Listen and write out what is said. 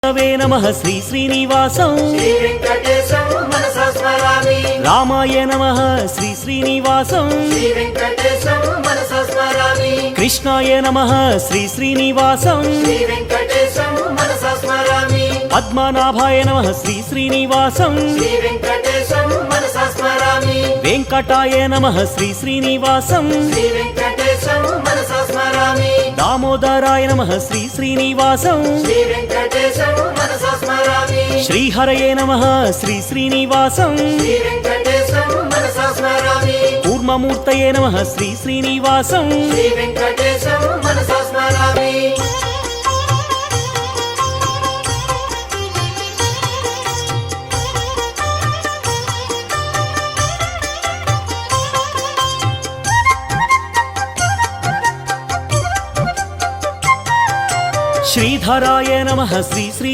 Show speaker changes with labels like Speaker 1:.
Speaker 1: नमः श्री श्रीनिवासं
Speaker 2: श्री वेंकटेशं मनसा स्मरामि।
Speaker 1: रामाय नमः श्री श्रीनिवासं
Speaker 2: श्री वेंकटेशं मनसा स्मरामि।
Speaker 1: कृष्णाय नमः श्री श्रीनिवासं
Speaker 2: श्री वेंकटेशं मनसा स्मरामि।
Speaker 1: पद्मनाभाय नमः श्री श्रीनिवासं
Speaker 2: श्री वेंकटेशं मनसा स्मरामि।
Speaker 1: वेंकटाय नमः श्री श्रीनिवासं
Speaker 2: श्री वेंकटेशं मनसा स्मरामि।
Speaker 1: दामोदराय नमः श्री श्रीनिवासं
Speaker 2: श्री वेंकटेशं मनसा स्मरामि।
Speaker 1: श्रीहरये नमः श्री श्रीनिवासं
Speaker 2: श्री वेंकटेशं मनसा स्मरामि।
Speaker 1: कूर्ममूर्तये नमः श्री श्रीनिवासं
Speaker 2: श्री वेंकटेशं मनसा स्मरामि।
Speaker 1: श्रीधराय नमः श्री श्री